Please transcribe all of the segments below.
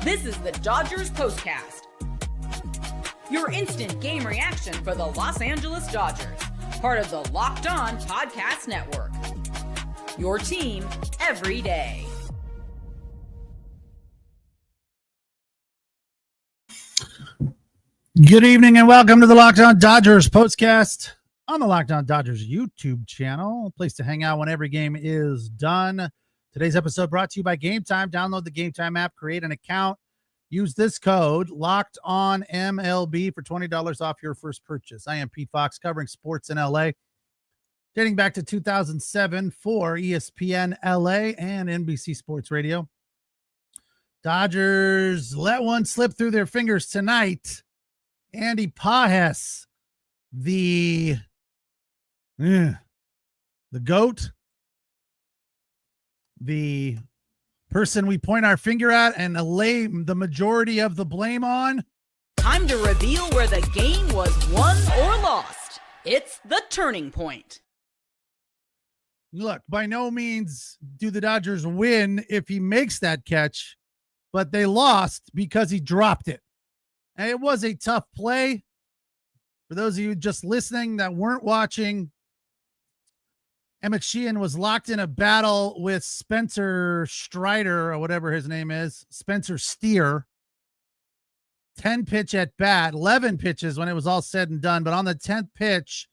This is the Dodgers Postcast, your instant game reaction for the Los Angeles Dodgers, part of the Locked On Podcast Network. Your team every day. Good evening and welcome to the Locked On Dodgers Postcast on the Locked On Dodgers YouTube channel, a place to hang out when every game is done. Today's episode brought to you by Gametime. Download the Gametime app, create an account, use this code Locked On MLB for $20 off your first purchase. I am Pete Fox, covering sports in LA, dating back to 2007 for ESPN LA and NBC Sports Radio. Dodgers let one slip through their fingers tonight. Andy Pahes, the GOAT, the person we point our finger at and lay the majority of the blame on. Time to reveal where the game was won or lost. It's the turning point. Look, by no means do the Dodgers win if he makes that catch, but they lost because he dropped it. And it was a tough play. For those of you just listening that weren't watching, EMMETT SHEEHAN was locked in a battle with Spencer Strider, or whatever his name is, Spencer Steer. 10 pitch at bat, 11 pitches when it was all said and done. But on the 10th pitch,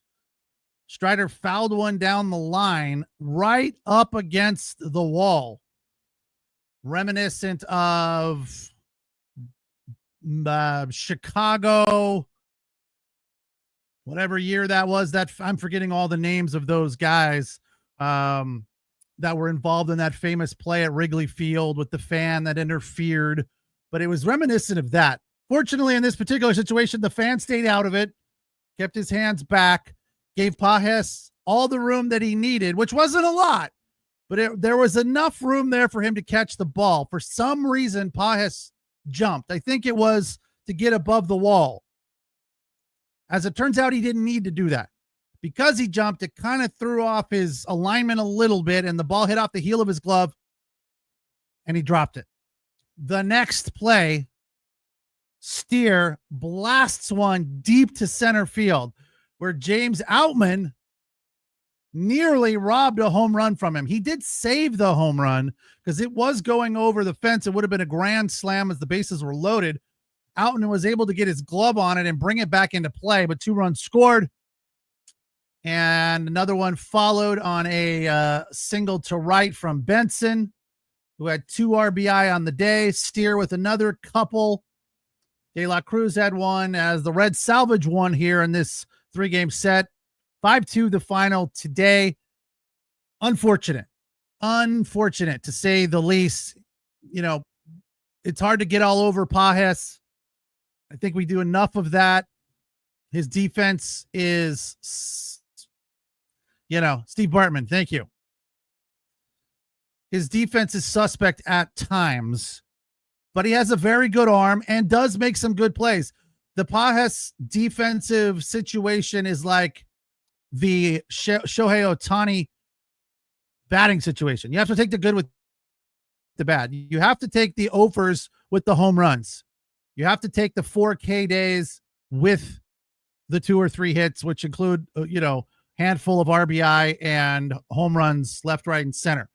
Strider fouled one down the line right up against the wall, reminiscent of Chicago, whatever year that was. That I'm forgetting all the names of those guys that were involved in that famous play at Wrigley Field with the fan that interfered, but it was reminiscent of that. Fortunately, in this particular situation, the fan stayed out of it, kept his hands back, gave Pahes all the room that he needed, which wasn't a lot, but there was enough room there for him to catch the ball. For some reason, Pahes jumped. I think it was to get above the wall. As it turns out, he didn't need to do that. Because he jumped, it kind of threw off his alignment a little bit, and the ball hit off the heel of his glove, and he dropped it. The next play, Steer blasts one deep to center field, where James Outman nearly robbed a home run from him. He did save the home run because it was going over the fence. It would have been a grand slam as the bases were loaded. Outman was able to get his glove on it and bring it back into play, but 2 runs scored. And another one followed on a single to right from Benson, who had 2 RBI on the day. Steer with another couple. De La Cruz had one as the Reds salvage one here in this 3-game set. 5-2 the final today. Unfortunate to say the least. You know, it's hard to get all over Pahes. I think we do enough of that. His defense is, Steve Bartman, thank you. His defense is suspect at times, but he has a very good arm and does make some good plays. The Pahes defensive situation is like the Shohei Ohtani batting situation. You have to take the good with the bad. You have to take the offers with the home runs. You have to take the 4K days with the 2 or 3 hits, which include, handful of RBI and home runs left, right, and center.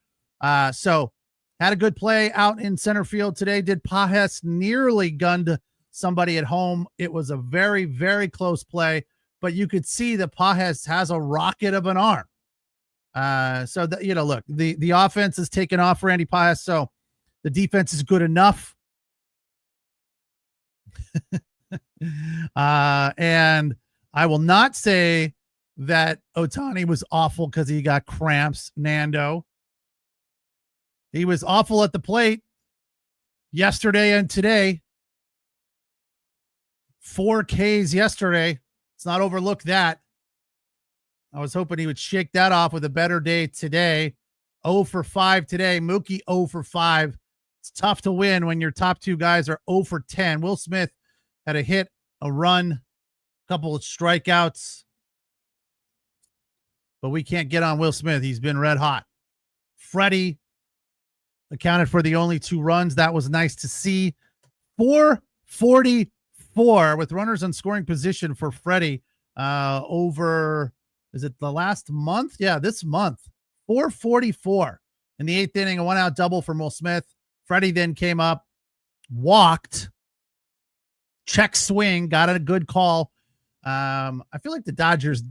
So had a good play out in center field today. Did Pahes nearly gunned somebody at home? It was a very, very close play, but you could see that Pahes has a rocket of an arm. Look, the offense is taken off for Andy Pahes, so the defense is good enough. And I will not say that Ohtani was awful because he got cramps, Nando. He was awful at the plate yesterday and today. 4 Ks yesterday. Let's not overlook that. I was hoping he would shake that off with a better day today. 0 for 5 today. Mookie 0 for 5. It's tough to win when your top 2 guys are 0 for 10. Will Smith had a hit, a run, a couple of strikeouts. But we can't get on Will Smith. He's been red hot. Freddie accounted for the only 2 runs. That was nice to see. 444 with runners on scoring position for Freddie over, is it the last month? Yeah, this month. 444 in the 8th inning, a 1-out double from Will Smith. Freddie then came up, walked, check swing, got a good call. I feel like the Dodgers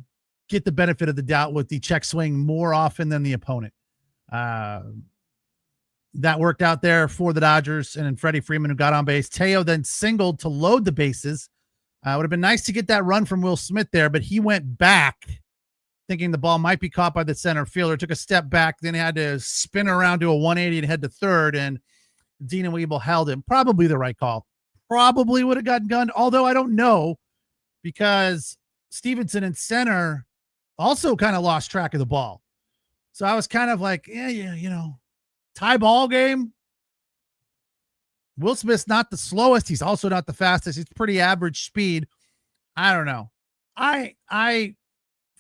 get the benefit of the doubt with the check swing more often than the opponent. That worked out there for the Dodgers, and then Freddie Freeman, who got on base. Teo then singled to load the bases. Would have been nice to get that run from Will Smith there, but he went back thinking the ball might be caught by the center fielder, took a step back, then he had to spin around to a 180 and head to third, and Dina Weeble held him. Probably the right call. Probably would have gotten gunned, although I don't know, because Stevenson in center also kind of lost track of the ball. So I was kind of like, yeah, tie ball game. Will Smith's not the slowest. He's also not the fastest. He's pretty average speed. I don't know. I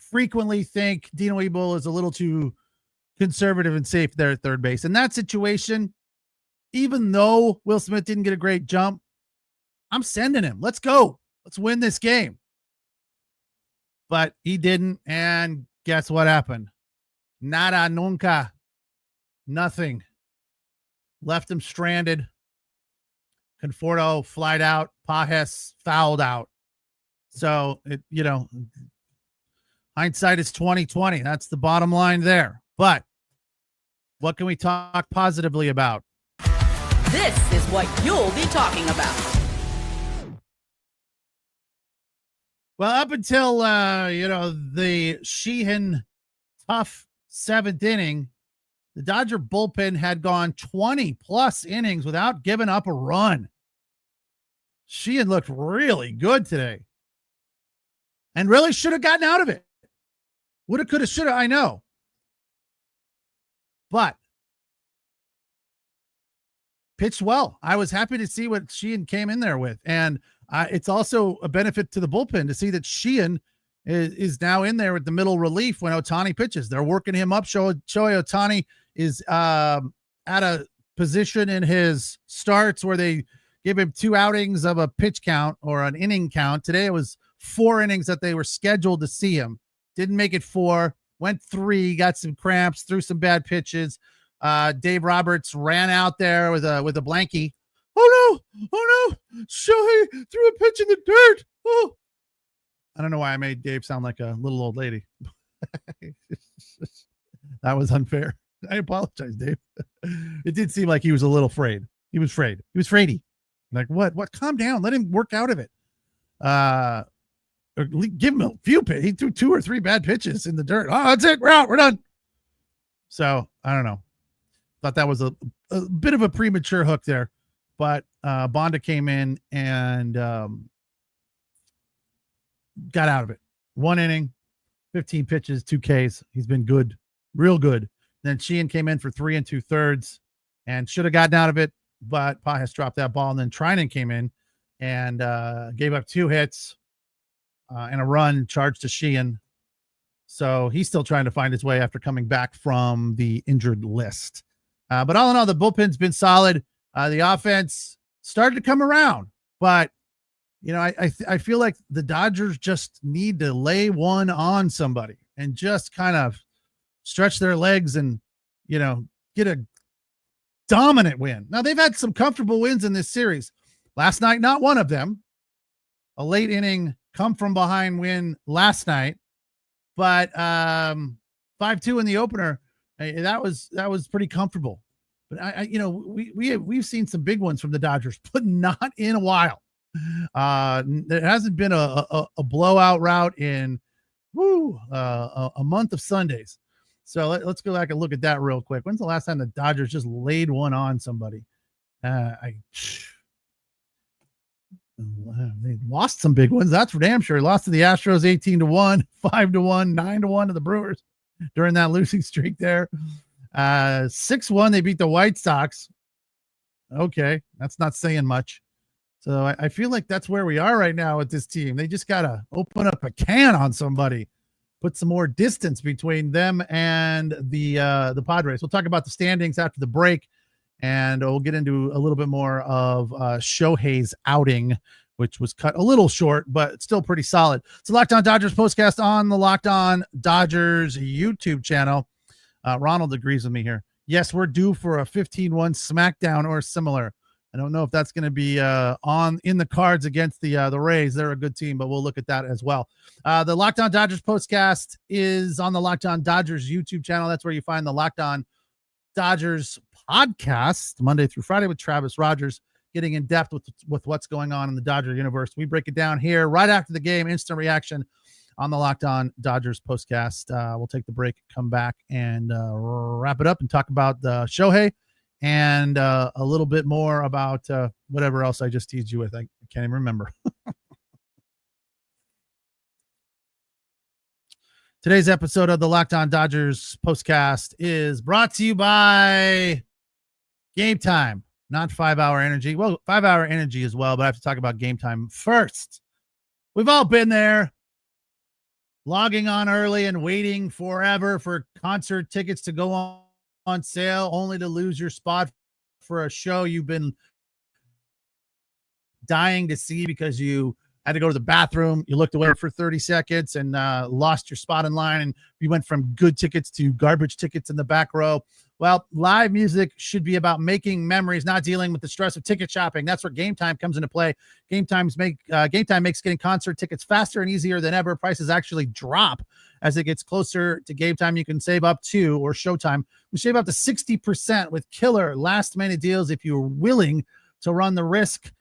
frequently think Dino Weeble is a little too conservative and safe there at third base. In that situation, even though Will Smith didn't get a great jump, I'm sending him. Let's go. Let's win this game. But he didn't, and guess what happened? Nada, nunca. Nothing. Left him stranded. Conforto flied out. Pahes fouled out. So, hindsight is 2020. That's the bottom line there. But what can we talk positively about? This is what you'll be talking about. Well, up until, the Sheehan tough 7th inning, the Dodger bullpen had gone 20-plus innings without giving up a run. Sheehan looked really good today and really should have gotten out of it. Woulda, coulda, shoulda, I know. But pitched well. I was happy to see what Sheehan came in there with. And it's also a benefit to the bullpen to see that Sheehan is now in there with the middle relief when Ohtani pitches. They're working him up. Shohei Ohtani is at a position in his starts where they give him 2 outings of a pitch count or an inning count. Today it was 4 innings that they were scheduled to see him. Didn't make it 4, went 3, got some cramps, threw some bad pitches. Dave Roberts ran out there with a blankie. Oh no, Shohei threw a pitch in the dirt. Oh, I don't know why I made Dave sound like a little old lady. That was unfair. I apologize, Dave. It did seem like he was a little afraid. He was afraid. He was fraidy. Like, what? Calm down. Let him work out of it. Or give him a few pitches. He threw 2 or 3 bad pitches in the dirt. Oh, that's it. We're out. We're done. So, I don't know. Thought that was a bit of a premature hook there. But Bonda came in and got out of it. 1 inning, 15 pitches, 2 Ks. He's been good, real good. Then Sheehan came in for 3 2/3 and should have gotten out of it, but Pahes dropped that ball. And then Trinan came in and gave up 2 hits and a run, charged to Sheehan. So he's still trying to find his way after coming back from the injured list. But all in all, the bullpen's been solid. The offense started to come around, but I feel like the Dodgers just need to lay one on somebody and just kind of stretch their legs and, get a dominant win. Now they've had some comfortable wins in this series. Last night, not one of them. A late inning come from behind win last night, but 5-2 in the opener. That was pretty comfortable. But we've seen some big ones from the Dodgers, but not in a while. There hasn't been a blowout route in a month of Sundays. So let's go back and look at that real quick. When's the last time the Dodgers just laid one on somebody? They lost some big ones. That's for damn sure. Lost to the Astros 18-1, 5-1, 9-1 to the Brewers during that losing streak there. 6-1, they beat the White Sox. Okay, that's not saying much. So I feel like that's where we are right now with this team. They just got to open up a can on somebody, put some more distance between them and the Padres. We'll talk about the standings after the break. And we'll get into a little bit more of Shohei's outing, which was cut a little short, but still pretty solid. It's a Locked On Dodgers postcast on the Locked On Dodgers YouTube channel. Ronald agrees with me here. Yes, we're due for a 15-1 smackdown or similar. I don't know if that's going to be in the cards against the Rays. They're a good team, but we'll look at that as well. The Locked On Dodgers postcast is on the Locked On Dodgers YouTube channel. That's where you find the Locked On Dodgers podcast Monday through Friday with Travis Rogers, getting in depth with what's going on in the Dodger universe. We break it down here right after the game, instant reaction on the Locked On Dodgers postcast. We'll take the break, come back, and wrap it up and talk about Shohei and a little bit more about whatever else I just teased you with. I can't even remember. Today's episode of the Locked On Dodgers postcast is brought to you by Gametime, not 5 Hour Energy. Well, 5 Hour Energy as well, but I have to talk about Gametime first. We've all been there, logging on early and waiting forever for concert tickets to go on sale, only to lose your spot for a show you've been dying to see because you had to go to the bathroom. You looked away for 30 seconds and lost your spot in line, and you went from good tickets to garbage tickets in the back row. Well, live music should be about making memories, not dealing with the stress of ticket shopping. That's where Gametime comes into play. Gametime makes getting concert tickets faster and easier than ever. Prices actually drop as it gets closer to game time. You can save up to, or Showtime, we save up to 60% with killer last-minute deals if you're willing to run the risk.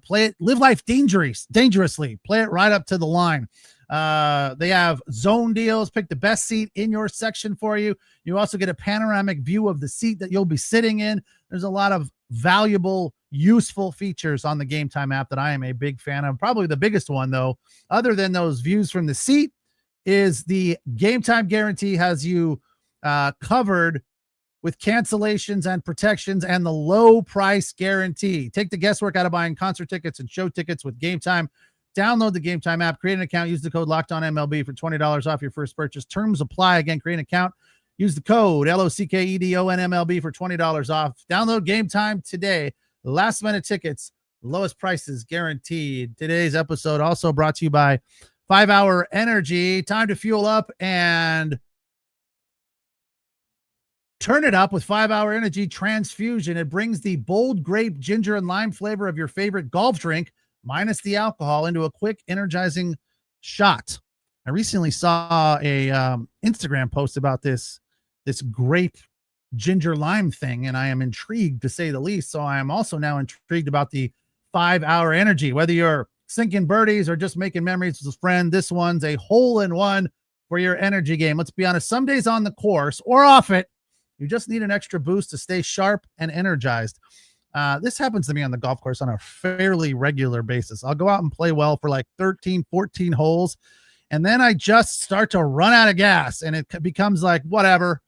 Play it, live life dangerously, play it right up to the line. They have zone deals, pick the best seat in your section for you. You also get a panoramic view of the seat that you'll be sitting in. There's a lot of valuable, useful features on the Gametime app that I am a big fan of. Probably the biggest one, though, other than those views from the seat, is the Gametime guarantee. Has you covered with cancellations and protections and the low price guarantee. Take the guesswork out of buying concert tickets and show tickets with Gametime. Download the Gametime app, create an account, use the code LOCKEDONMLB for $20 off your first purchase. Terms apply. Again, create an account, use the code LOCKEDONMLB for $20 off. Download Gametime today. Last minute tickets, lowest prices guaranteed. Today's episode also brought to you by 5 Hour Energy. Time to fuel up and turn it up with 5 Hour Energy Transfusion. It brings the bold grape, ginger, and lime flavor of your favorite golf drink, minus the alcohol, into a quick, energizing shot. I recently saw a Instagram post about this grape, ginger, lime thing, and I am intrigued, to say the least. So I am also now intrigued about the 5 Hour Energy. Whether you're sinking birdies or just making memories with a friend, this one's a hole-in-one for your energy game. Let's be honest, some days on the course or off it, you just need an extra boost to stay sharp and energized. This happens to me on the golf course on a fairly regular basis. I'll go out and play well for like 13, 14 holes, and then I just start to run out of gas, and it becomes like whatever,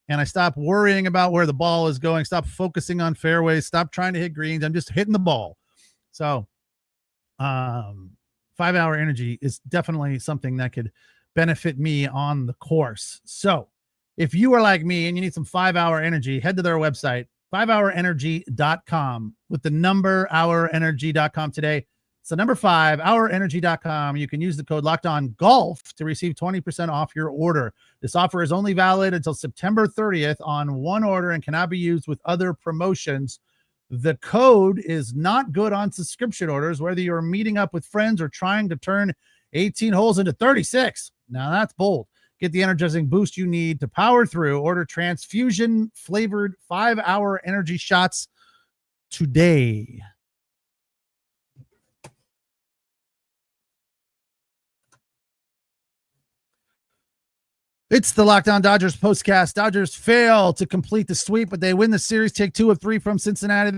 and I stop worrying about where the ball is going, stop focusing on fairways, stop trying to hit greens. I'm just hitting the ball. So 5 Hour Energy is definitely something that could benefit me on the course. So if you are like me and you need some 5 Hour Energy, head to their website, 5hourenergy.com, with the number hourenergy.com today. It's the number 5hourenergy.com. You can use the code LOCKEDONGOLF to receive 20% off your order. This offer is only valid until September 30th on one order and cannot be used with other promotions. The code is not good on subscription orders, whether you're meeting up with friends or trying to turn 18 holes into 36. Now that's bold. Get the energizing boost you need to power through. Order transfusion flavored 5 Hour Energy shots today. It's the Locked On Dodgers postcast. Dodgers fail to complete the sweep, but they win the series, take 2 of 3 from Cincinnati.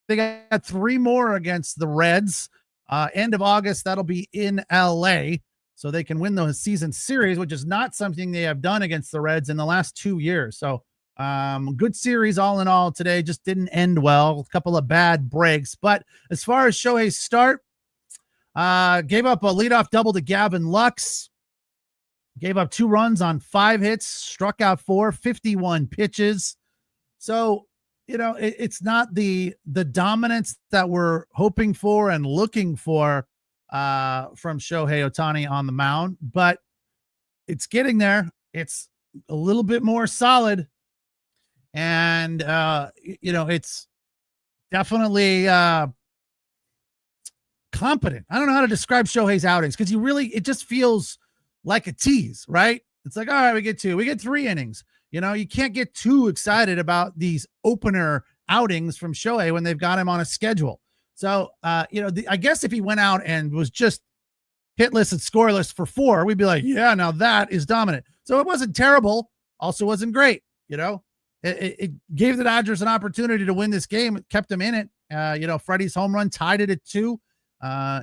They got 3 more against the Reds. End of August, that'll be in LA. So they can win the season series, which is not something they have done against the Reds in the last 2 years. So good series all in all today. Just didn't end well. A couple of bad breaks. But as far as Shohei's start, gave up a leadoff double to Gavin Lux. Gave up 2 runs on 5 hits, struck out 4, 51 pitches. So it's not the dominance that we're hoping for and looking for from Shohei Ohtani on the mound, but it's getting there. It's a little bit more solid, and it's definitely competent. I don't know how to describe Shohei's outings because it just feels like a tease, right? It's like, all right, we get 3 innings. You can't get too excited about these opener outings from Shohei when they've got him on a schedule. So, I guess if he went out and was just hitless and scoreless for 4, we'd be like, yeah, now that is dominant. So it wasn't terrible. Also wasn't great. It gave the Dodgers an opportunity to win this game. It kept them in it. Freddie's home run tied it at 2. I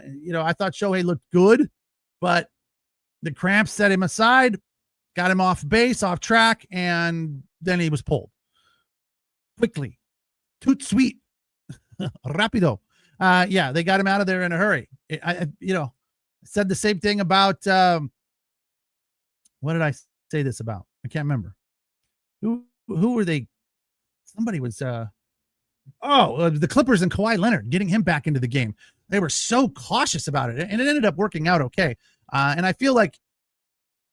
thought Shohei looked good, but the cramps set him aside, got him off base, off track, and then he was pulled quickly. Toot sweet. Rapido. They got him out of there in a hurry. I said the same thing about, what did I say this about? I can't remember. Who were they? Somebody was, the Clippers and Kawhi Leonard, getting him back into the game. They were so cautious about it, and it ended up working out okay. And I feel like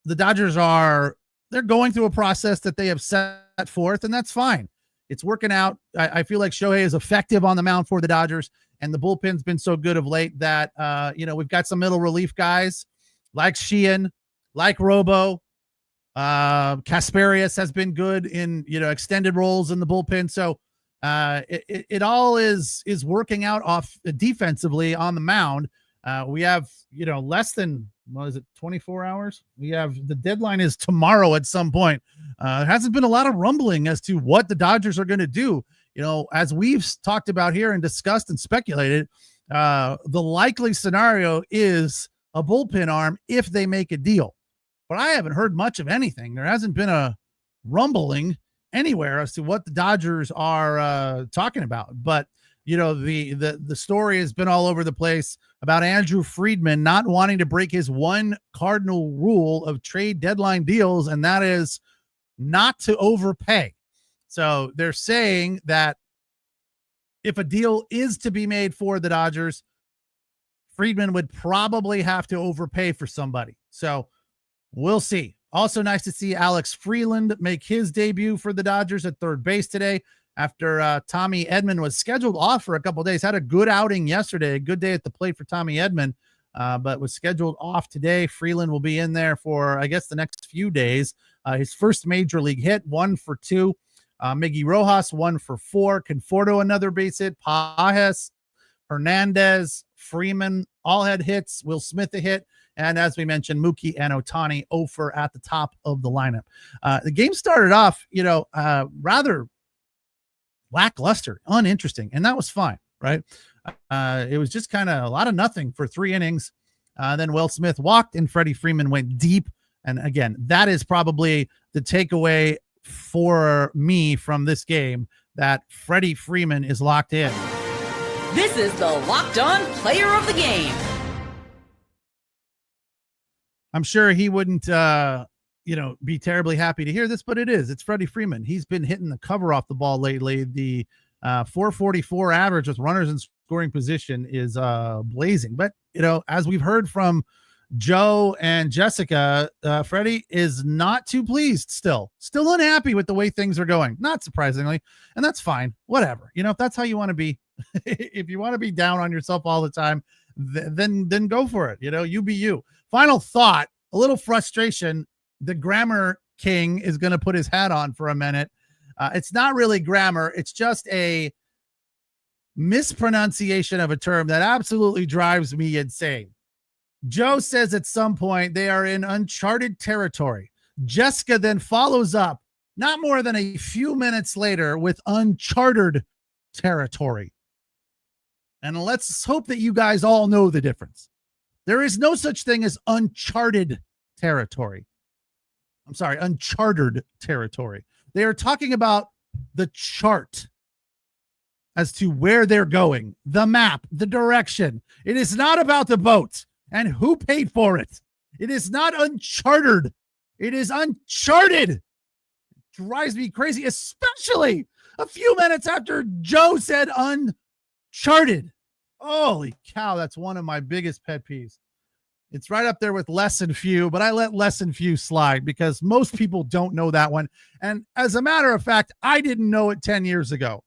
the Dodgers they're going through a process that they have set forth, and that's fine. It's working out. I feel like Shohei is effective on the mound for the Dodgers, and the bullpen's been so good of late that, we've got some middle relief guys like Sheehan, like Robo. Kasperius has been good in, extended roles in the bullpen. So it all is working out off defensively on the mound. We have, less than, 24 hours? The deadline is tomorrow at some point. There hasn't been a lot of rumbling as to what the Dodgers are going to do. As we've talked about here and discussed and speculated, the likely scenario is a bullpen arm if they make a deal. But I haven't heard much of anything. There hasn't been a rumbling anywhere as to what the Dodgers are talking about. But the story has been all over the place about Andrew Friedman not wanting to break his one cardinal rule of trade deadline deals, and that is not to overpay. So they're saying that if a deal is to be made for the Dodgers, Friedman would probably have to overpay for somebody. So we'll see. Also nice to see Alex Freeland make his debut for the Dodgers at third base today after Tommy Edman was scheduled off for a couple of days. Had a good outing yesterday, a good day at the plate for Tommy Edman, but was scheduled off today. Freeland will be in there for, I guess, the next few days. His first major league hit, 1 for 2. Miggy Rojas, 1 for 4. Conforto, another base hit. Pahes, Hernandez, Freeman, all had hits. Will Smith a hit. And as we mentioned, Mookie and Ohtani 0 for at the top of the lineup. The game started off, rather lackluster, uninteresting, and that was fine, right? It was just kind of a lot of nothing for 3 innings. Then Will Smith walked and Freddie Freeman went deep. And again, that is probably the takeaway for me from this game, that Freddie Freeman is locked in. This is the Locked On Player of the Game. I'm sure he wouldn't, be terribly happy to hear this, but it's Freddie Freeman. He's been hitting the cover off the ball lately. The 444 average with runners in scoring position is blazing. But, as we've heard from Joe and Jessica, Freddie is not too pleased still unhappy with the way things are going, not surprisingly. And that's fine. Whatever. If that's how you want to be, if you want to be down on yourself all the time, then go for it. You be you. Final thought, a little frustration. The grammar king is going to put his hat on for a minute. It's not really grammar. It's just a mispronunciation of a term that absolutely drives me insane. Joe says at some point they are in uncharted territory. Jessica then follows up not more than a few minutes later with uncharted territory. And let's hope that you guys all know the difference. There is no such thing as uncharted territory. I'm sorry, uncharted territory. They are talking about the chart as to where they're going, the map, the direction. It is not about the boat and who paid for it. It is not uncharted. It is uncharted. It drives me crazy, especially a few minutes after Joe said Uncharted. Holy cow, that's one of my biggest pet peeves. It's right up there with less and few, but I let less and few slide because most people don't know that one. And as a matter of fact, I didn't know it 10 years ago.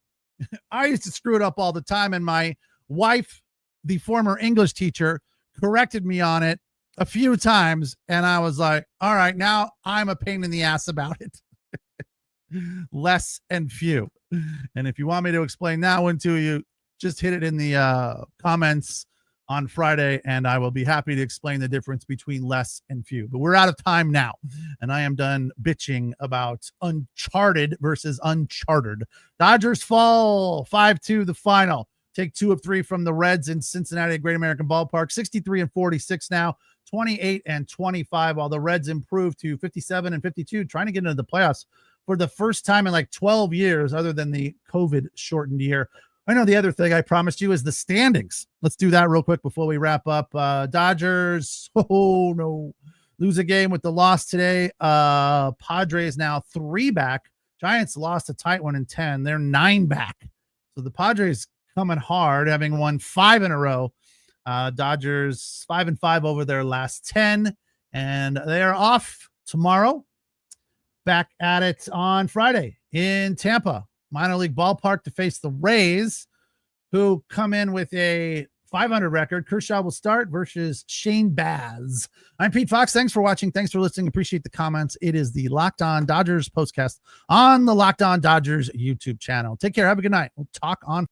I used to screw it up all the time, and my wife, the former English teacher, corrected me on it a few times, and I was like, all right, now I'm a pain in the ass about it. Less and few. And if you want me to explain that one to you, just hit it in the comments on Friday, and I will be happy to explain the difference between less and few. But we're out of time now, and I am done bitching about Uncharted versus Uncharted. Dodgers fall 5-2 the final. Take 2 of 3 from the Reds in Cincinnati at Great American Ballpark. 63-46 now, 28-25, while the Reds improve to 57-52, trying to get into the playoffs for the first time in like 12 years, other than the COVID-shortened year. I know the other thing I promised you is the standings. Let's do that real quick before we wrap up. Dodgers, oh no, lose a game with the loss today. Padres now 3 back. Giants lost a tight one in 10. They're 9 back. So the Padres coming hard, having won 5 in a row. Dodgers 5-5 over their last 10, and they are off tomorrow. Back at it on Friday in Tampa minor league ballpark to face the Rays, who come in with a 500 record. Kershaw will start versus Shane Baz. I'm Pete Fox. Thanks for watching. Thanks for listening. Appreciate the comments. It is the Locked On Dodgers Postcast on the Locked On Dodgers YouTube channel. Take care. Have a good night. We'll talk on